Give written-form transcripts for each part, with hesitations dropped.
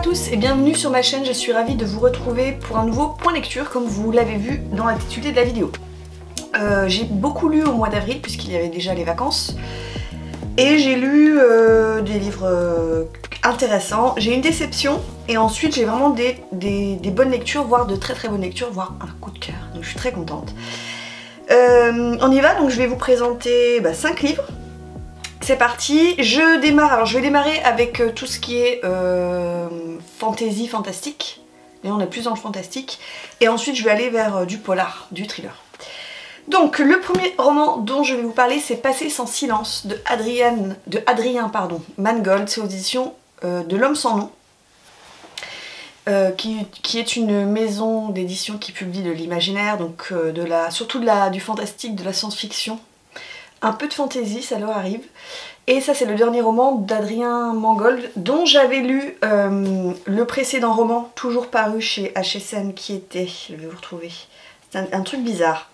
tous et bienvenue sur ma chaîne, je suis ravie de vous retrouver pour un nouveau point lecture comme vous l'avez vu dans l'intitulé de la vidéo. J'ai beaucoup lu au mois d'avril puisqu'il y avait déjà les vacances et j'ai lu des livres intéressants. J'ai une déception et ensuite j'ai vraiment des bonnes lectures, voire de très bonnes lectures, voire un coup de cœur, donc je suis très contente. On y va, donc je vais vous présenter 5 livres. C'est parti, je démarre. Alors je vais démarrer avec tout ce qui est fantasy, fantastique. Et on est plus dans le fantastique. Et ensuite je vais aller vers du polar, du thriller. Donc le premier roman dont je vais vous parler, c'est Passer sans silence de Adrien Mangold. C'est aux éditions de L'Homme sans nom. Qui est une maison d'édition qui publie de l'imaginaire, donc surtout du fantastique, de la science-fiction. Un peu de fantaisie, ça leur arrive. Et ça c'est le dernier roman d'Adrien Mangold, dont j'avais lu le précédent roman, toujours paru chez HSM, qui était, je vais vous retrouver, c'est un truc bizarre.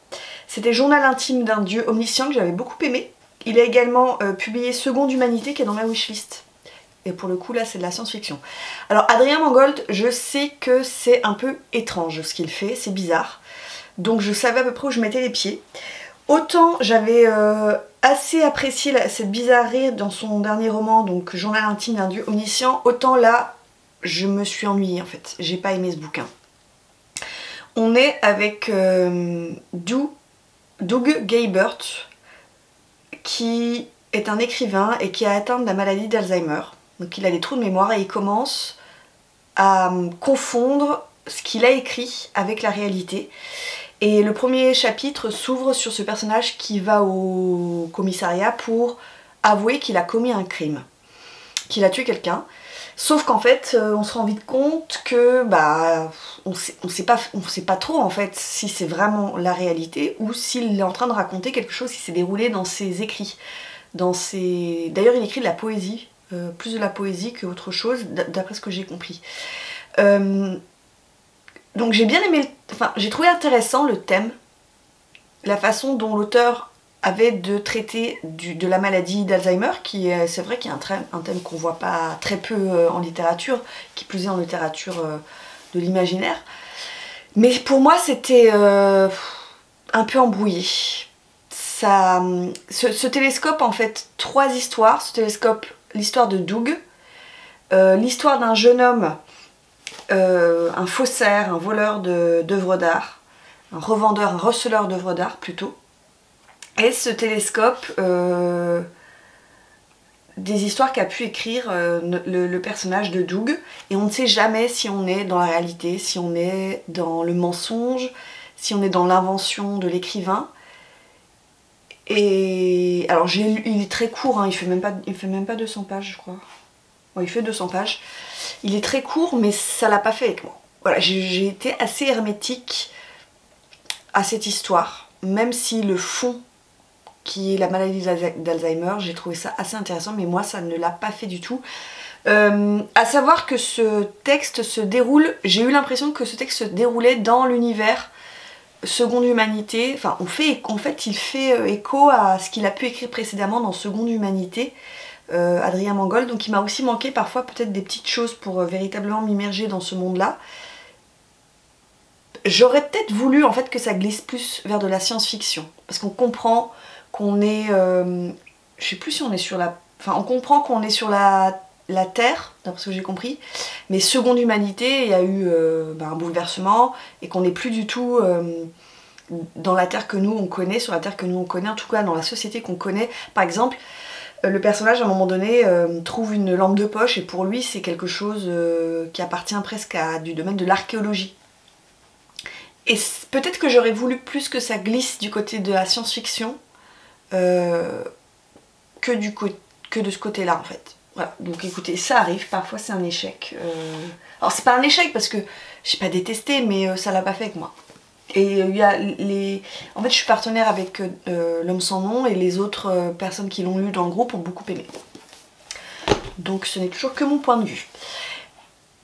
C'était Journal intime d'un dieu omniscient, que j'avais beaucoup aimé. Il a également publié Seconde Humanité, qui est dans ma wishlist. Et pour le coup là c'est de la science-fiction. Alors Adrien Mangold, je sais que c'est un peu étrange ce qu'il fait, c'est bizarre. Donc je savais à peu près où je mettais les pieds. Autant j'avais assez apprécié cette bizarrerie dans son dernier roman, donc Journal intime d'un dieu omniscient, autant là je me suis ennuyée en fait, j'ai pas aimé ce bouquin. On est avec Doug Gaybert, qui est un écrivain et qui a atteint de la maladie d'Alzheimer. Donc il a des trous de mémoire et il commence à confondre ce qu'il a écrit avec la réalité. Et le premier chapitre s'ouvre sur ce personnage qui va au commissariat pour avouer qu'il a commis un crime, qu'il a tué quelqu'un. Sauf qu'en fait, on se rend vite compte que on sait pas trop en fait si c'est vraiment la réalité ou s'il est en train de raconter quelque chose qui s'est déroulé dans ses écrits. D'ailleurs, il écrit de la poésie, plus de la poésie qu'autre chose, d'après ce que j'ai compris. Donc j'ai bien aimé, j'ai trouvé intéressant le thème, la façon dont l'auteur avait de traiter de la maladie d'Alzheimer, qui est, c'est vrai qu'il y a un thème qu'on voit pas très peu en littérature, qui plus est en littérature de l'imaginaire. Mais pour moi c'était un peu embrouillé. Ce télescope en fait 3 histoires, l'histoire de Doug, l'histoire d'un jeune homme, un faussaire, un voleur d'œuvres d'art, un receleur d'œuvres d'art plutôt, et ce télescope des histoires qu'a pu écrire le personnage de Doug, et on ne sait jamais si on est dans la réalité, si on est dans le mensonge, si on est dans l'invention de l'écrivain. Et alors il est très court, hein, il fait même pas 200 pages je crois. Ouais, il fait 200 pages. Il est très court mais ça l'a pas fait avec moi. Voilà, j'ai été assez hermétique à cette histoire. Même si le fond qui est la maladie d'Alzheimer, j'ai trouvé ça assez intéressant, mais moi ça ne l'a pas fait du tout. À savoir que ce texte se déroule, j'ai eu l'impression que ce texte se déroulait dans l'univers Seconde Humanité. Enfin, en fait il fait écho à ce qu'il a pu écrire précédemment dans Seconde Humanité. Adrien Mangold, donc il m'a aussi manqué parfois peut-être des petites choses pour véritablement m'immerger dans ce monde-là. J'aurais peut-être voulu en fait que ça glisse plus vers de la science-fiction, parce qu'on comprend qu'on est, je sais plus si on est sur la, enfin on comprend qu'on est sur la Terre, d'après ce que j'ai compris, mais Seconde Humanité, il y a eu un bouleversement et qu'on n'est plus du tout dans la Terre que nous on connaît, sur la Terre que nous on connaît, en tout cas dans la société qu'on connaît. Par exemple, le personnage à un moment donné trouve une lampe de poche et pour lui c'est quelque chose qui appartient presque du domaine de l'archéologie. Et peut-être que j'aurais voulu plus que ça glisse du côté de la science-fiction que de ce côté-là en fait. Voilà, donc écoutez, ça arrive, parfois c'est un échec. Alors c'est pas un échec parce que j'ai pas détesté, mais ça l'a pas fait avec moi. Et il y a en fait je suis partenaire avec L'Homme sans nom et les autres personnes qui l'ont lu dans le groupe ont beaucoup aimé. Donc ce n'est toujours que mon point de vue.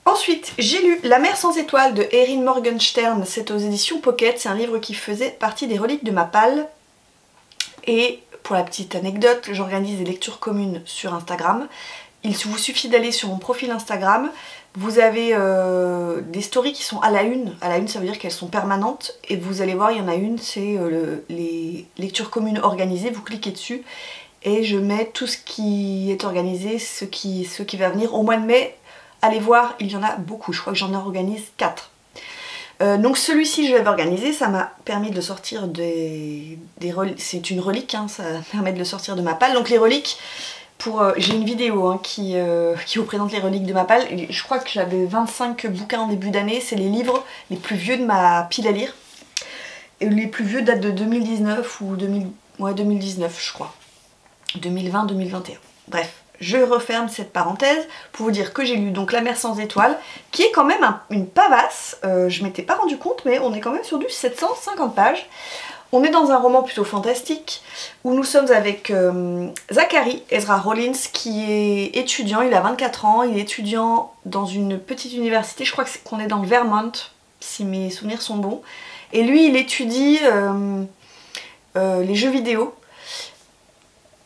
Ensuite j'ai lu La mer sans étoiles de Erin Morgenstern, c'est aux éditions Pocket, c'est un livre qui faisait partie des reliques de ma palle. Et pour la petite anecdote, j'organise des lectures communes sur Instagram. il vous suffit d'aller sur mon profil Instagram. Vous avez des stories qui sont à la une. À la une, ça veut dire qu'elles sont permanentes. Et vous allez voir, il y en a une, c'est les lectures communes organisées. Vous cliquez dessus et je mets tout ce qui est organisé, ce qui va venir. Au mois de mai, allez voir, il y en a beaucoup. Je crois que j'en organise 4. Donc celui-ci, je l'avais organisé. Ça m'a permis de le sortir c'est une relique, hein, ça permet de le sortir de ma palle. Donc les reliques... j'ai une vidéo hein, qui vous présente les reliques de ma palle. Je crois que j'avais 25 bouquins en début d'année. C'est les livres les plus vieux de ma pile à lire. Et les plus vieux datent de 2019 ou 2019 je crois. 2020-2021. Bref, je referme cette parenthèse pour vous dire que j'ai lu donc La mer sans étoiles, qui est quand même une pavasse. Je m'étais pas rendu compte, mais on est quand même sur du 750 pages. On est dans un roman plutôt fantastique où nous sommes avec Zachary Ezra Rollins qui est étudiant, il a 24 ans, il est étudiant dans une petite université, je crois qu'on est dans le Vermont, si mes souvenirs sont bons. Et lui, il étudie les jeux vidéo.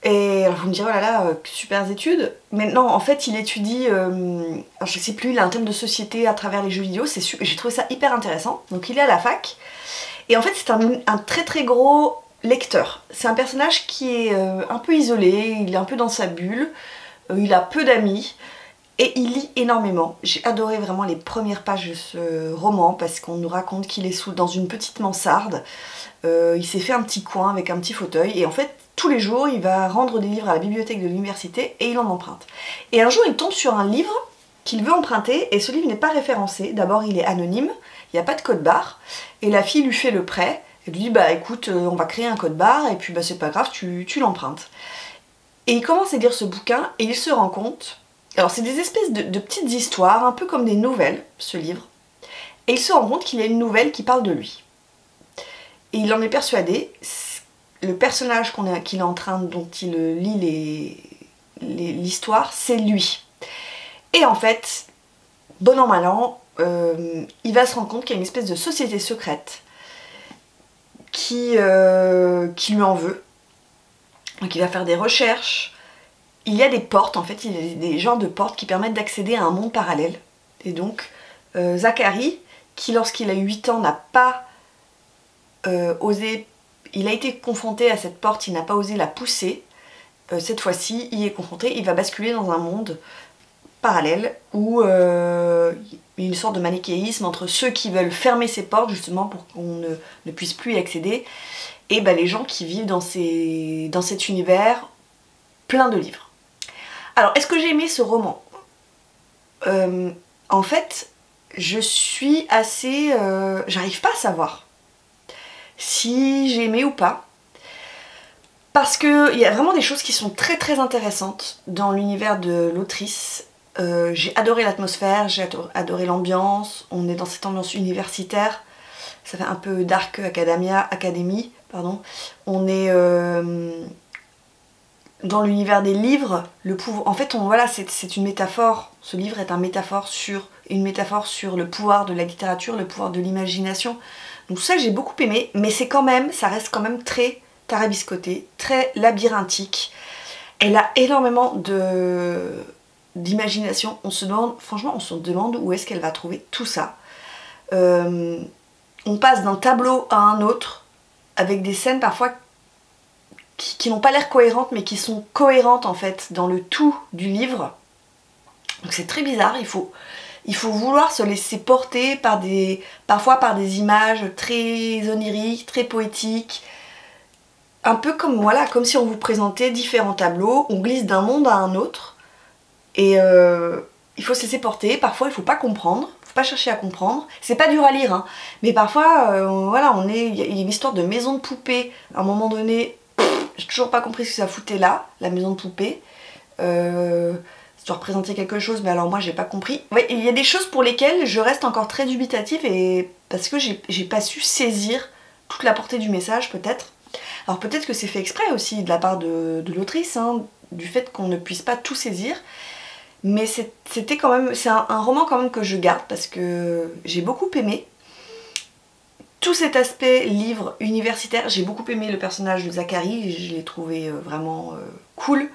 Et alors vous me direz, oh là là, super études. Mais non, en fait, il étudie, alors je sais plus, il a un thème de société à travers les jeux vidéo, j'ai trouvé ça hyper intéressant. Donc il est à la fac. Et en fait c'est un très très gros lecteur. C'est un personnage qui est un peu isolé, il est un peu dans sa bulle, il a peu d'amis et il lit énormément. J'ai adoré vraiment les premières pages de ce roman parce qu'on nous raconte qu'il est dans une petite mansarde. Il s'est fait un petit coin avec un petit fauteuil et en fait tous les jours il va rendre des livres à la bibliothèque de l'université et il en emprunte. Et un jour il tombe sur un livre qu'il veut emprunter et ce livre n'est pas référencé. D'abord il est anonyme, il n'y a pas de code barre et la fille lui fait le prêt. Elle lui dit bah écoute on va créer un code barre et puis bah c'est pas grave tu l'empruntes. Et il commence à lire ce bouquin et il se rend compte, alors c'est des espèces de petites histoires un peu comme des nouvelles ce livre, et il se rend compte qu'il y a une nouvelle qui parle de lui. Et il en est persuadé, le personnage qu'il est en train, dont il lit l'histoire, c'est lui. Et en fait, bon an mal an, il va se rendre compte qu'il y a une espèce de société secrète qui lui en veut. Donc il va faire des recherches. Il y a des portes, en fait, il y a des genres de portes qui permettent d'accéder à un monde parallèle. Et donc, Zachary, qui lorsqu'il a 8 ans n'a pas osé, il a été confronté à cette porte, il n'a pas osé la pousser. Cette fois-ci, il est confronté, il va basculer dans un monde parallèle où il y a une sorte de manichéisme entre ceux qui veulent fermer ces portes justement pour qu'on ne puisse plus y accéder et bah, les gens qui vivent dans cet univers plein de livres. Alors, est-ce que j'ai aimé ce roman? En fait, je suis assez... j'arrive pas à savoir si j'ai aimé ou pas. Parce qu'il y a vraiment des choses qui sont très très intéressantes dans l'univers de l'autrice. J'ai adoré l'atmosphère, j'ai adoré l'ambiance, on est dans cette ambiance universitaire, ça fait un peu Dark Academy, pardon. On est dans l'univers des livres, le pouvoir. En fait, voilà, c'est une métaphore, ce livre est une métaphore sur le pouvoir de la littérature, le pouvoir de l'imagination. Donc ça j'ai beaucoup aimé, mais ça reste quand même très tarabiscoté, très labyrinthique. Elle a énormément d'imagination. Franchement, on se demande où est-ce qu'elle va trouver tout ça. On passe d'un tableau à un autre, avec des scènes parfois qui n'ont pas l'air cohérentes, mais qui sont cohérentes en fait dans le tout du livre. Donc c'est très bizarre, il faut vouloir se laisser porter parfois par des images très oniriques, très poétiques. Un peu comme si on vous présentait différents tableaux, on glisse d'un monde à un autre. Et il faut se laisser porter, parfois il faut pas comprendre, faut pas chercher à comprendre. C'est pas dur à lire, hein, mais parfois, il y a une histoire de maison de poupée. À un moment donné, j'ai toujours pas compris ce que ça foutait là, la maison de poupée. Ça doit représenter quelque chose, mais alors moi j'ai pas compris. Ouais, il y a des choses pour lesquelles je reste encore très dubitative parce que j'ai pas su saisir toute la portée du message peut-être. Alors peut-être que c'est fait exprès aussi de la part de l'autrice, hein, du fait qu'on ne puisse pas tout saisir. Mais c'est un roman quand même que je garde parce que j'ai beaucoup aimé. Tout cet aspect livre universitaire, j'ai beaucoup aimé le personnage de Zachary, je l'ai trouvé vraiment cool.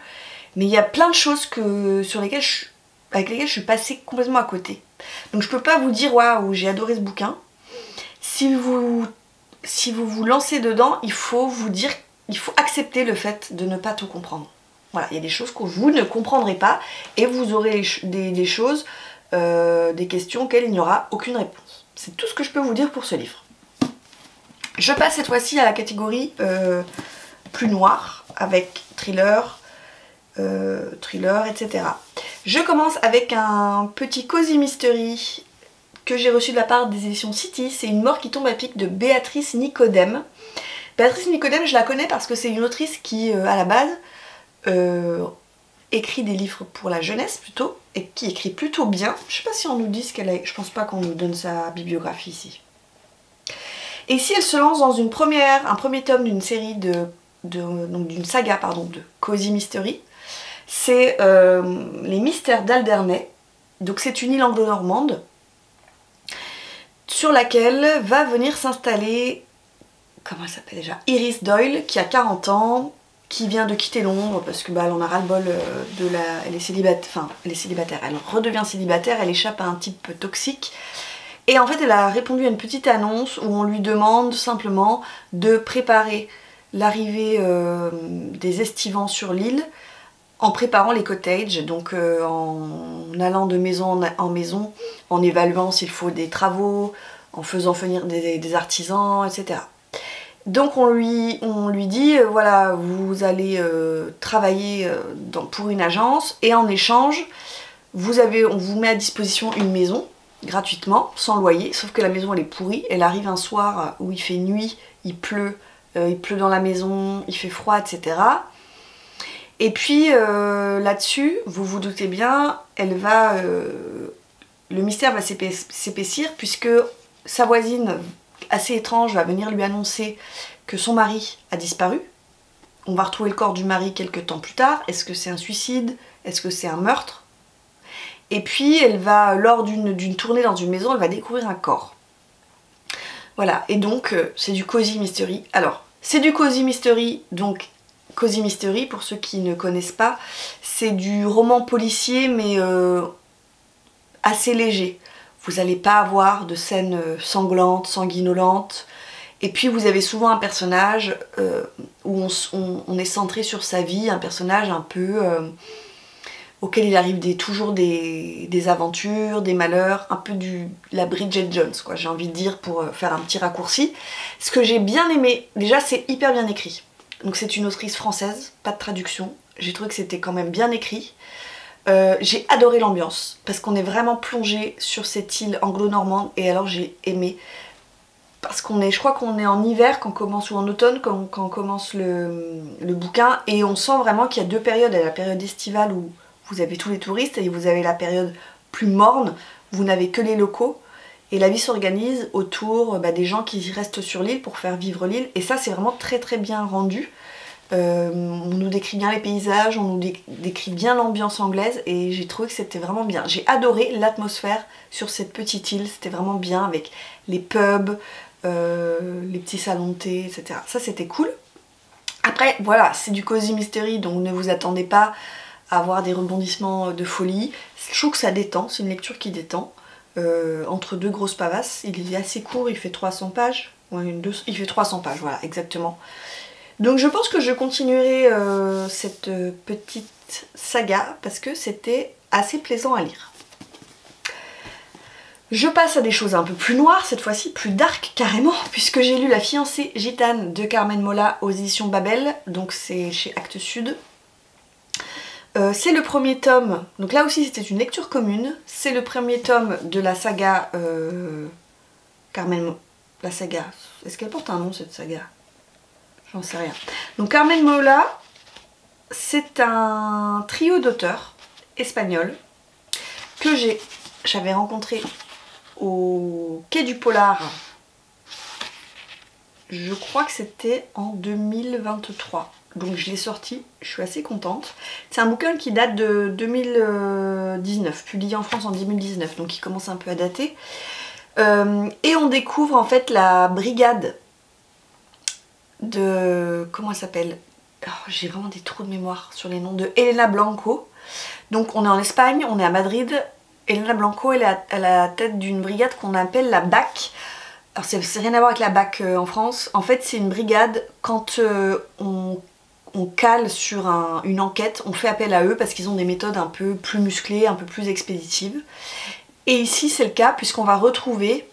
Mais il y a plein de choses avec lesquelles je suis passée complètement à côté. Donc je peux pas vous dire waouh, j'ai adoré ce bouquin. Si vous vous lancez dedans, il faut accepter le fait de ne pas tout comprendre. Voilà, il y a des choses que vous ne comprendrez pas et vous aurez des choses, des questions auxquelles il n'y aura aucune réponse. C'est tout ce que je peux vous dire pour ce livre. Je passe cette fois-ci à la catégorie plus noire, avec thriller, etc. Je commence avec un petit cozy mystery que j'ai reçu de la part des éditions City. C'est Une mort qui tombe à pic de Béatrice Nicodème. Béatrice Nicodème, je la connais parce que c'est une autrice qui, à la base, écrit des livres pour la jeunesse plutôt, et qui écrit plutôt bien. Je sais pas si on nous dit ce qu'elle a... Je pense pas qu'on nous donne sa bibliographie ici. Et ici, elle se lance dans un premier tome d'une série donc d'une saga, pardon, de cozy mystery. C'est Les Mystères d'Alderney. Donc c'est une île anglo-normande sur laquelle va venir s'installer, comment elle s'appelle déjà, Iris Doyle, qui a 40 ans, qui vient de quitter Londres parce que elle en a ras-le-bol elle est célibataire, elle redevient célibataire, elle échappe à un type toxique. Et en fait, elle a répondu à une petite annonce où on lui demande simplement de préparer l'arrivée des estivants sur l'île en préparant les cottages, donc en allant de maison en maison, en évaluant s'il faut des travaux, en faisant venir des artisans, etc. Donc on lui dit, voilà, vous allez travailler pour une agence et en échange, on vous met à disposition une maison, gratuitement, sans loyer, sauf que la maison elle est pourrie, elle arrive un soir où il fait nuit, il pleut dans la maison, il fait froid, etc. Et puis là-dessus, vous vous doutez bien, le mystère va s'épaissir puisque sa voisine, assez étrange, va venir lui annoncer que son mari a disparu. On va retrouver le corps du mari quelques temps plus tard. Est-ce que c'est un suicide? Est-ce que c'est un meurtre? Et puis elle va, lors d'une tournée dans une maison, elle va découvrir un corps. Voilà, et donc c'est du cozy mystery. Alors, c'est du cozy mystery, donc cozy mystery, pour ceux qui ne connaissent pas, c'est du roman policier mais assez léger. Vous n'allez pas avoir de scènes sanglantes, sanguinolentes. Et puis vous avez souvent un personnage où on est centré sur sa vie, un personnage un peu auquel il arrive toujours des aventures, des malheurs, un peu la Bridget Jones, quoi, j'ai envie de dire, pour faire un petit raccourci. Ce que j'ai bien aimé, déjà c'est hyper bien écrit. Donc c'est une autrice française, pas de traduction. J'ai trouvé que c'était quand même bien écrit. J'ai adoré l'ambiance, parce qu'on est vraiment plongé sur cette île anglo-normande, et alors j'ai aimé. Parce je crois qu'on est en hiver quand commence, ou en automne quand commence le bouquin, et on sent vraiment qu'il y a deux périodes. Il y a la période estivale où vous avez tous les touristes, et vous avez la période plus morne, vous n'avez que les locaux, et la vie s'organise autour des gens qui restent sur l'île pour faire vivre l'île, et ça c'est vraiment très très bien rendu. On nous décrit bien les paysages, on nous décrit bien l'ambiance anglaise, et j'ai trouvé que c'était vraiment bien. J'ai adoré l'atmosphère sur cette petite île, c'était vraiment bien avec les pubs, les petits salons de thé, etc. Ça c'était cool. Après voilà, c'est du cozy mystery, donc ne vous attendez pas à avoir des rebondissements de folie. Je trouve que ça détend, c'est une lecture qui détend. Entre deux grosses pavasses, il est assez court, il fait 300 pages. Ouais, il fait 300 pages, voilà, exactement. Donc je pense que je continuerai cette petite saga parce que c'était assez plaisant à lire. Je passe à des choses un peu plus noires, cette fois-ci plus dark carrément, puisque j'ai lu La fiancée gitane de Carmen Mola aux éditions Babel, donc c'est chez Actes Sud. C'est le premier tome, donc là aussi c'était une lecture commune, c'est le premier tome de la saga la saga, est-ce qu'elle porte un nom cette saga? J'en sais rien. Donc Carmen Mola, c'est un trio d'auteurs espagnols que j'avais rencontré au Quai du Polar, je crois que c'était en 2023. Donc je l'ai sorti, je suis assez contente. C'est un bouquin qui date de 2019, publié en France en 2019, donc il commence un peu à dater. Et on découvre en fait la brigade de... comment elle s'appelle? Oh, j'ai vraiment des trous de mémoire sur les noms de Elena Blanco. Donc on est en Espagne, on est à Madrid. Elena Blanco, elle est à la tête d'une brigade qu'on appelle la BAC. Alors c'est rien à voir avec la BAC en France. En fait c'est une brigade quand on cale sur une enquête, on fait appel à eux parce qu'ils ont des méthodes un peu plus musclées, un peu plus expéditives. Et ici c'est le cas puisqu'on va retrouver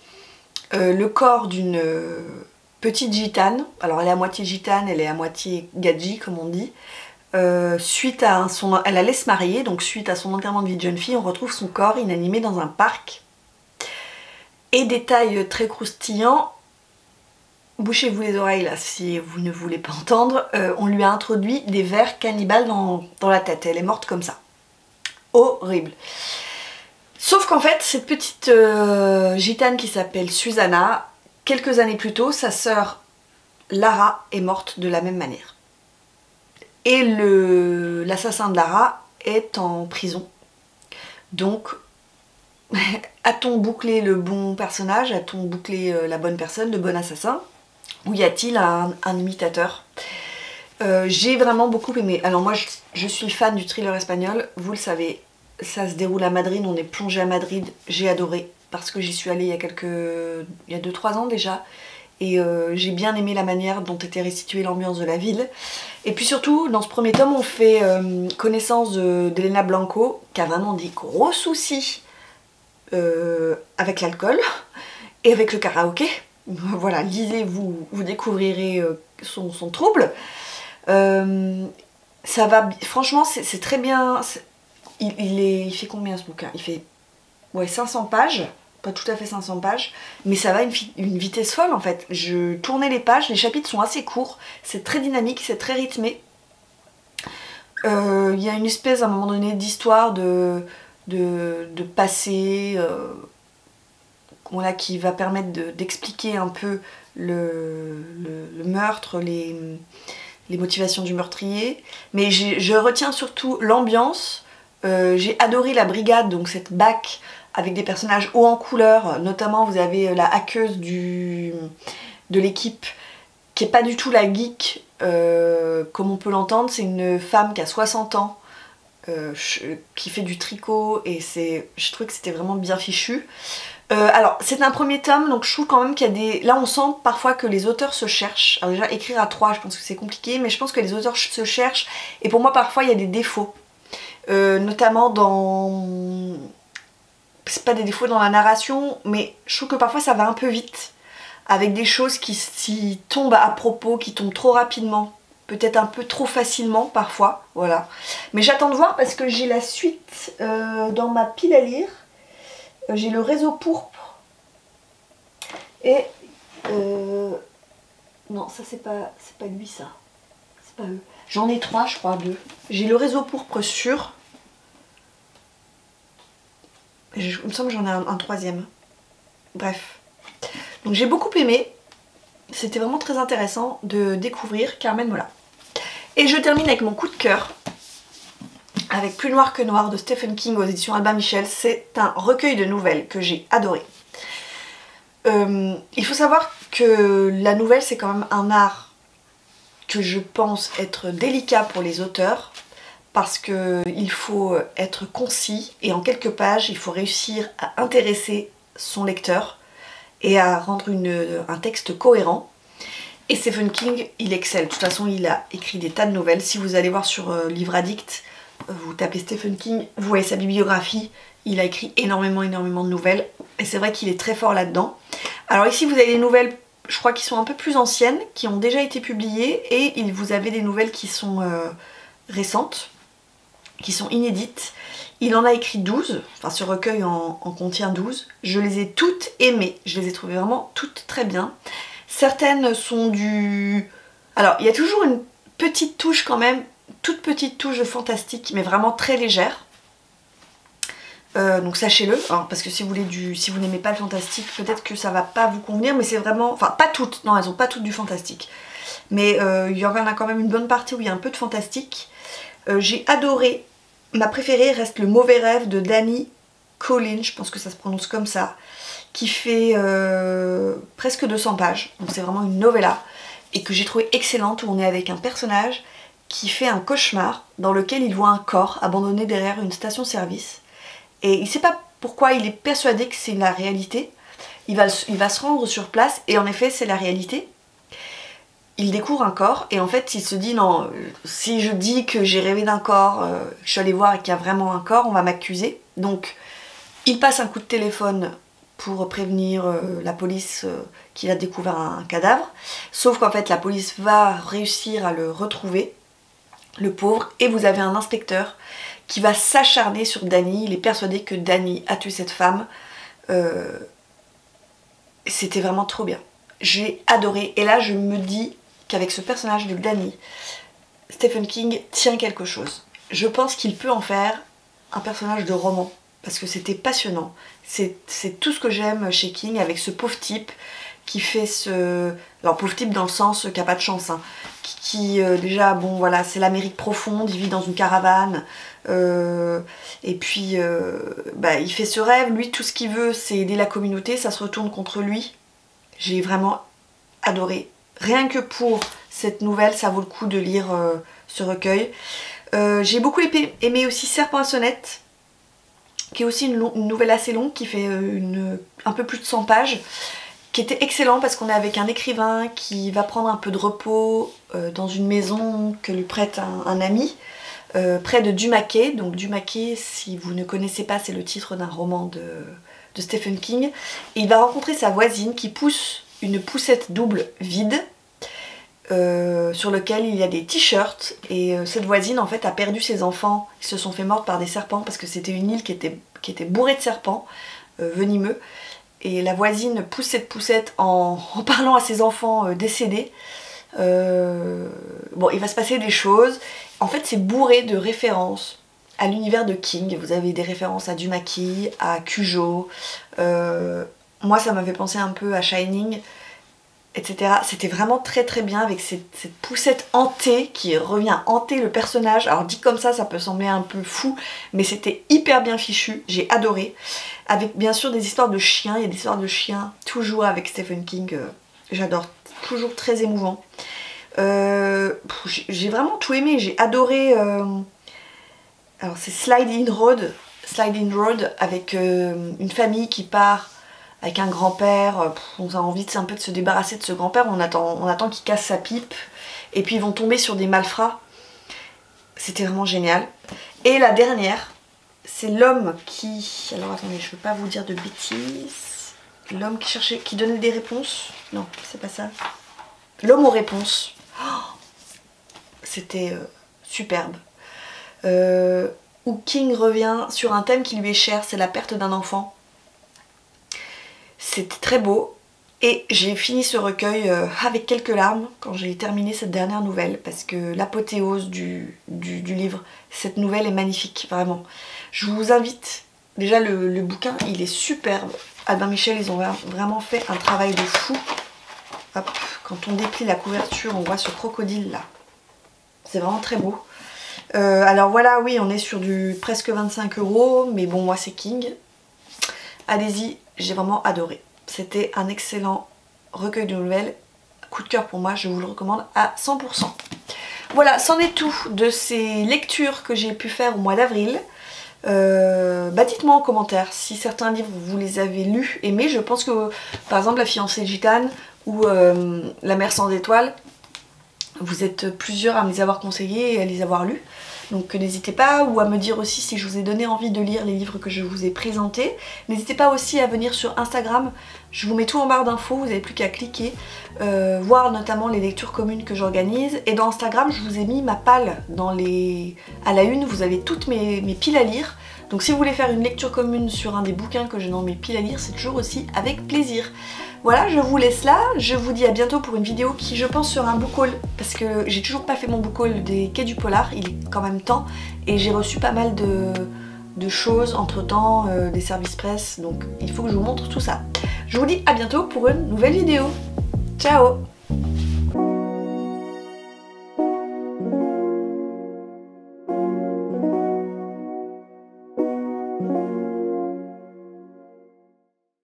le corps d'une petite gitane. Alors elle est à moitié gitane, elle est à moitié gadji comme on dit. Suite à elle allait se marier, donc suite à son enterrement de vie de jeune fille, on retrouve son corps inanimé dans un parc. Et détail très croustillant, bouchez-vous les oreilles là si vous ne voulez pas entendre, on lui a introduit des vers cannibales dans la tête, elle est morte comme ça. Horrible. Sauf qu'en fait, cette petite gitane qui s'appelle Susanna, quelques années plus tôt, sa sœur Lara est morte de la même manière. Et l'assassin de Lara est en prison. Donc, a-t-on bouclé le bon personnage? A-t-on bouclé la bonne personne, le bon assassin? Ou y a-t-il un imitateur? J'ai vraiment beaucoup aimé. Alors moi, je suis fan du thriller espagnol, vous le savez. Ça se déroule à Madrid, on est plongé à Madrid. J'ai adoré parce que j'y suis allée il y a 2-3 ans déjà. Et j'ai bien aimé la manière dont était restituée l'ambiance de la ville. Et puis surtout, dans ce premier tome, on fait connaissance d'Elena Blanco, qui a vraiment des gros soucis avec l'alcool et avec le karaoké. Voilà, lisez, vous découvrirez son trouble. Ça va, franchement, c'est très bien. Il fait combien ce bouquin? Il fait 500 pages. Pas tout à fait 500 pages, mais ça va une vitesse folle en fait. Je tournais les pages, les chapitres sont assez courts, c'est très dynamique, c'est très rythmé. Il y a une espèce à un moment donné d'histoire de passé qui va permettre d'expliquer un peu le meurtre, les motivations du meurtrier. Mais je retiens surtout l'ambiance. J'ai adoré la brigade, donc cette BAC, avec des personnages hauts en couleur, notamment vous avez la hackeuse de l'équipe qui est pas du tout la geek comme on peut l'entendre, c'est une femme qui a 60 ans qui fait du tricot et je trouve que c'était vraiment bien fichu. Alors c'est un premier tome donc je trouve quand même qu'il y a des... Là on sent parfois que les auteurs se cherchent. Alors déjà écrire à 3 je pense que c'est compliqué mais je pense que les auteurs se cherchent et pour moi parfois il y a des défauts. Notamment dans... C'est pas des défauts dans la narration, mais je trouve que parfois ça va un peu vite, avec des choses qui tombent à propos, qui tombent trop rapidement, peut-être un peu trop facilement parfois, voilà. Mais j'attends de voir parce que j'ai la suite dans ma pile à lire. J'ai le réseau pourpre et... Non, ça c'est pas lui ça, c'est pas eux. J'en ai 3 je crois, 2. J'ai le réseau pourpre sur... Il me semble que j'en ai un troisième. Bref. Donc j'ai beaucoup aimé. C'était vraiment très intéressant de découvrir Carmen Mola. Et je termine avec mon coup de cœur. Avec Plus noir que noir de Stephen King aux éditions Albin Michel. C'est un recueil de nouvelles que j'ai adoré. Il faut savoir que la nouvelle c'est quand même un art que je pense être délicat pour les auteurs. Parce qu'il faut être concis et en quelques pages, il faut réussir à intéresser son lecteur et à rendre un texte cohérent. Et Stephen King, il excelle. De toute façon, il a écrit des tas de nouvelles. Si vous allez voir sur Livre Addict, vous tapez Stephen King, vous voyez sa bibliographie. Il a écrit énormément de nouvelles. Et c'est vrai qu'il est très fort là-dedans. Alors ici, vous avez des nouvelles, je crois, qui sont un peu plus anciennes, qui ont déjà été publiées. Et vous avez des nouvelles qui sont récentes, qui sont inédites. Il en a écrit 12, enfin ce recueil en contient 12. Je les ai toutes aimées, je les ai trouvées vraiment toutes très bien. Certaines sont du... Alors il y a toujours une petite touche quand même, toute petite touche de fantastique, mais vraiment très légère. Donc sachez-le, hein, parce que si vous n'aimez pas le fantastique, peut-être que ça va pas vous convenir, mais c'est vraiment... Enfin pas toutes, non elles ont pas toutes du fantastique. Mais il y en a quand même une bonne partie où il y a un peu de fantastique. J'ai adoré. Ma préférée reste Le mauvais rêve de Danny Collin, je pense que ça se prononce comme ça, qui fait presque 200 pages, donc c'est vraiment une novella, et que j'ai trouvé excellente, où on est avec un personnage qui fait un cauchemar dans lequel il voit un corps abandonné derrière une station-service. Et il ne sait pas pourquoi, il est persuadé que c'est la réalité. Il va se rendre sur place et en effet c'est la réalité. Il découvre un corps et en fait il se dit non, si je dis que j'ai rêvé d'un corps, je suis allée voir et qu'il y a vraiment un corps, on va m'accuser. Donc il passe un coup de téléphone pour prévenir la police qu'il a découvert un cadavre. Sauf qu'en fait la police va réussir à le retrouver, le pauvre, et vous avez un inspecteur qui va s'acharner sur Danny. Il est persuadé que Danny a tué cette femme. C'était vraiment trop bien. J'ai adoré. Et là je me dis qu'avec ce personnage de Danny, Stephen King tient quelque chose. Je pense qu'il peut en faire un personnage de roman. Parce que c'était passionnant. C'est tout ce que j'aime chez King, avec ce pauvre type qui fait ce... Alors pauvre type dans le sens qui a pas de chance, hein. Déjà, bon voilà, c'est l'Amérique profonde, il vit dans une caravane, et puis il fait ce rêve, lui tout ce qu'il veut c'est aider la communauté, ça se retourne contre lui. J'ai vraiment adoré. Rien que pour cette nouvelle, ça vaut le coup de lire ce recueil. J'ai beaucoup aimé aussi Serpent à sonnette, qui est aussi une nouvelle assez longue, qui fait un peu plus de 100 pages, qui était excellent parce qu'on est avec un écrivain qui va prendre un peu de repos dans une maison que lui prête un ami, près de Dumaquet. Donc Dumaquet, si vous ne connaissez pas, c'est le titre d'un roman de Stephen King. Et il va rencontrer sa voisine qui pousse une poussette double vide, sur lequel il y a des t-shirts, et cette voisine en fait a perdu ses enfants. Ils se sont fait mordre par des serpents parce que c'était une île qui était bourrée de serpents venimeux, et la voisine pousse cette poussette en parlant à ses enfants décédés. Bon, il va se passer des choses. En fait c'est bourré de références à l'univers de King. Vous avez des références à Dumaquis, à Cujo, moi ça m'avait pensé un peu à Shining, etc. C'était vraiment très très bien, avec cette poussette hantée qui revient hanter le personnage. Alors dit comme ça peut sembler un peu fou, mais c'était hyper bien fichu, j'ai adoré. Avec bien sûr des histoires de chiens, il y a des histoires de chiens toujours avec Stephen King, j'adore, toujours très émouvant. J'ai vraiment tout aimé, j'ai adoré. Alors c'est Sliding Road avec une famille qui part avec un grand-père. On a envie un peu de se débarrasser de ce grand-père, on attend qu'il casse sa pipe, et puis ils vont tomber sur des malfrats. C'était vraiment génial. Et la dernière, c'est l'homme qui... Alors attendez, je ne veux pas vous dire de bêtises. L'homme qui donnait des réponses. Non, c'est pas ça. L'homme aux réponses. Oh, c'était superbe. Où King revient sur un thème qui lui est cher, c'est la perte d'un enfant. C'était très beau, et j'ai fini ce recueil avec quelques larmes quand j'ai terminé cette dernière nouvelle, parce que l'apothéose du livre, cette nouvelle est magnifique, vraiment. Je vous invite, déjà le bouquin il est superbe. Albin Michel, ils ont vraiment fait un travail de fou. Hop, quand on déplie la couverture, on voit ce crocodile là. C'est vraiment très beau. Alors voilà, oui, on est sur du presque 25 €, mais bon, moi c'est King. Allez-y, j'ai vraiment adoré. C'était un excellent recueil de nouvelles. Coup de cœur pour moi, je vous le recommande à 100%. Voilà, c'en est tout de ces lectures que j'ai pu faire au mois d'avril. Dites-moi en commentaire si certains livres vous les avez lus, aimés. Je pense que par exemple La fiancée gitane ou La mer sans étoiles, vous êtes plusieurs à me les avoir conseillés et à les avoir lus. Donc n'hésitez pas, ou à me dire aussi si je vous ai donné envie de lire les livres que je vous ai présentés. N'hésitez pas aussi à venir sur Instagram, je vous mets tout en barre d'infos, vous n'avez plus qu'à cliquer, voir notamment les lectures communes que j'organise. Et dans Instagram, je vous ai mis ma palle à la une, vous avez toutes mes piles à lire. Donc si vous voulez faire une lecture commune sur un des bouquins que j'ai dans mes piles à lire, c'est toujours aussi avec plaisir. Voilà, je vous laisse là, je vous dis à bientôt pour une vidéo qui je pense sera un book haul, parce que j'ai toujours pas fait mon book haul des Quais du Polar, il est quand même temps, et j'ai reçu pas mal de choses entre temps, des services presse, donc il faut que je vous montre tout ça. Je vous dis à bientôt pour une nouvelle vidéo. Ciao!